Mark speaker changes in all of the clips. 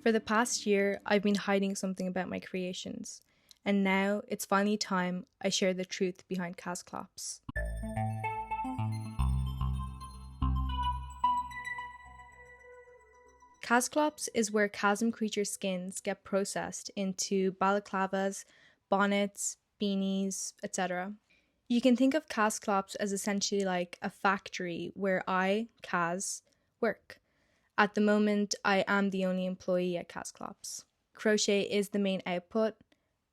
Speaker 1: For the past year, I've been hiding something about my creations, and now it's finally time I share the truth behind Kazclops. Kazclops is where Kazm creature skins get processed into balaclavas, bonnets, beanies, etc. You can think of Kazclops as essentially like a factory where I, Kaz, work. At the moment, I am the only employee at Kazclops. Crochet is the main output,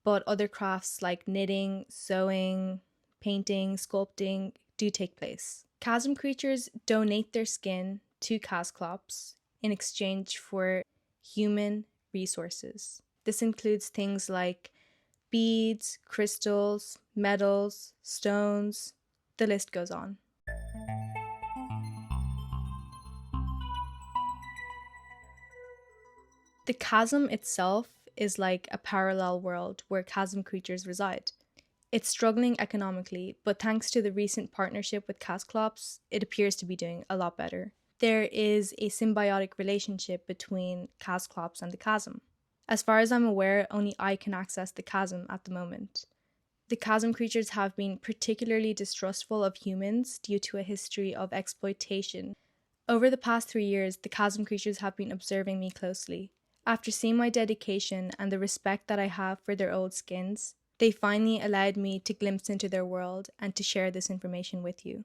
Speaker 1: but other crafts like knitting, sewing, painting, sculpting do take place. Kazm creatures donate their skin to Kazclops in exchange for human resources. This includes things like beads, crystals, metals, stones, the list goes on. The chasm itself is like a parallel world where chasm creatures reside. It's struggling economically, but thanks to the recent partnership with Kazclops, it appears to be doing a lot better. There is a symbiotic relationship between Kazclops and the chasm. As far as I'm aware, only I can access the chasm at the moment. The chasm creatures have been particularly distrustful of humans due to a history of exploitation. Over the past 3 years, the chasm creatures have been observing me closely. After seeing my dedication and the respect that I have for their old skins, they finally allowed me to glimpse into their world and to share this information with you.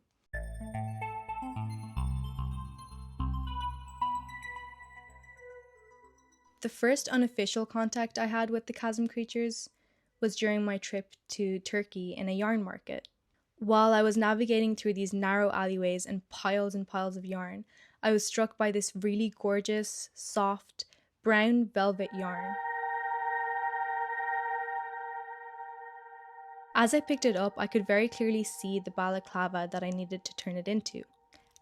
Speaker 1: The first unofficial contact I had with the chasm creatures was during my trip to Turkey in a yarn market. While I was navigating through these narrow alleyways and piles of yarn, I was struck by this really gorgeous, soft, brown velvet yarn. As I picked it up, I could very clearly see the balaclava that I needed to turn it into.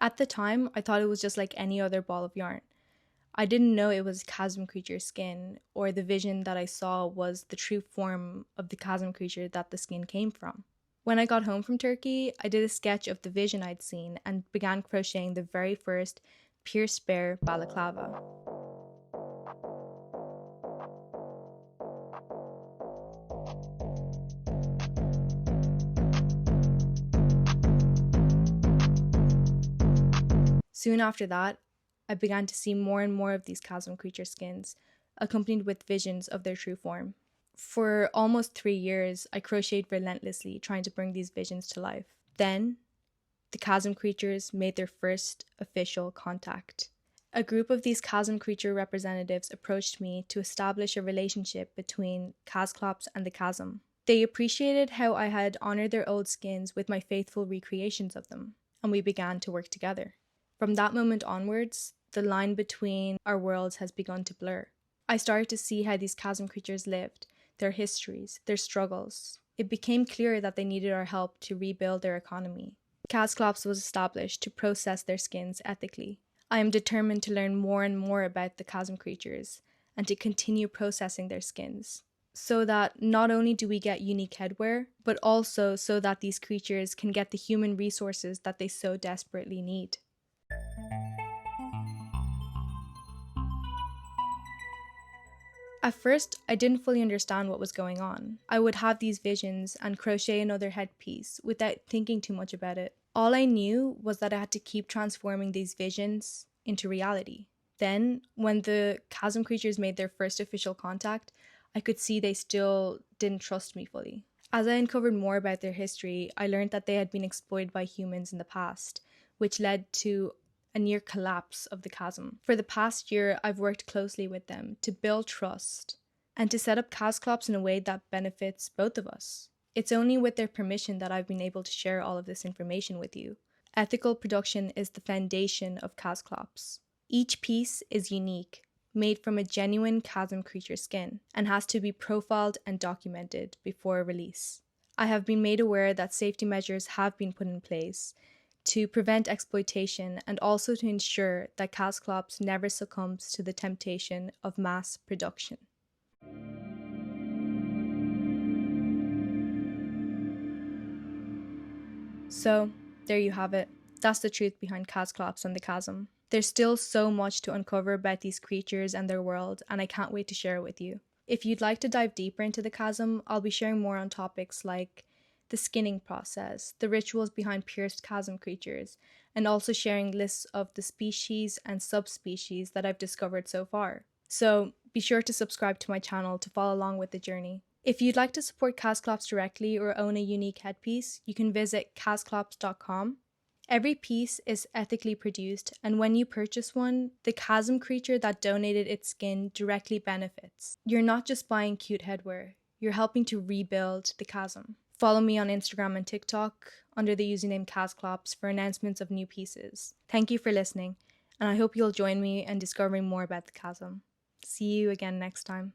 Speaker 1: At the time, I thought it was just like any other ball of yarn. I didn't know it was chasm creature skin, or the vision that I saw was the true form of the chasm creature that the skin came from. When I got home from Turkey, I did a sketch of the vision I'd seen and began crocheting the very first pierced bear balaclava. Soon after that, I began to see more and more of these chasm creature skins, accompanied with visions of their true form. For almost 3 years, I crocheted relentlessly, trying to bring these visions to life. Then, the chasm creatures made their first official contact. A group of these chasm creature representatives approached me to establish a relationship between Kazclops and the chasm. They appreciated how I had honored their old skins with my faithful recreations of them, and we began to work together. From that moment onwards, the line between our worlds has begun to blur. I started to see how these chasm creatures lived, their histories, their struggles. It became clear that they needed our help to rebuild their economy. Kazclops was established to process their skins ethically. I am determined to learn more and more about the chasm creatures and to continue processing their skins, so that not only do we get unique headwear, but also so that these creatures can get the human resources that they so desperately need. At first, I didn't fully understand what was going on. I would have these visions and crochet another headpiece without thinking too much about it. All I knew was that I had to keep transforming these visions into reality. Then, when the chasm creatures made their first official contact, I could see they still didn't trust me fully. As I uncovered more about their history, I learned that they had been exploited by humans in the past, which led to a near collapse of the chasm. For the past year, I've worked closely with them to build trust and to set up Kazclops in a way that benefits both of us. It's only with their permission that I've been able to share all of this information with you. Ethical production is the foundation of Kazclops. Each piece is unique, made from a genuine chasm creature skin, and has to be profiled and documented before release. I have been made aware that safety measures have been put in place to prevent exploitation and also to ensure that Kazclops never succumbs to the temptation of mass production. So, there you have it. That's the truth behind Kazclops and the chasm. There's still so much to uncover about these creatures and their world, and I can't wait to share it with you. If you'd like to dive deeper into the Kazm, I'll be sharing more on topics like the skinning process, the rituals behind pierced Kazm creatures, and also sharing lists of the species and subspecies that I've discovered so far. So be sure to subscribe to my channel to follow along with the journey. If you'd like to support Kazclops directly or own a unique headpiece, you can visit Kazclops.com. Every piece is ethically produced, and when you purchase one, the Kazm creature that donated its skin directly benefits. You're not just buying cute headwear, you're helping to rebuild the Kazm. Follow me on Instagram and TikTok under the username Kazclops for announcements of new pieces. Thank you for listening, and I hope you'll join me in discovering more about the Kazm. See you again next time.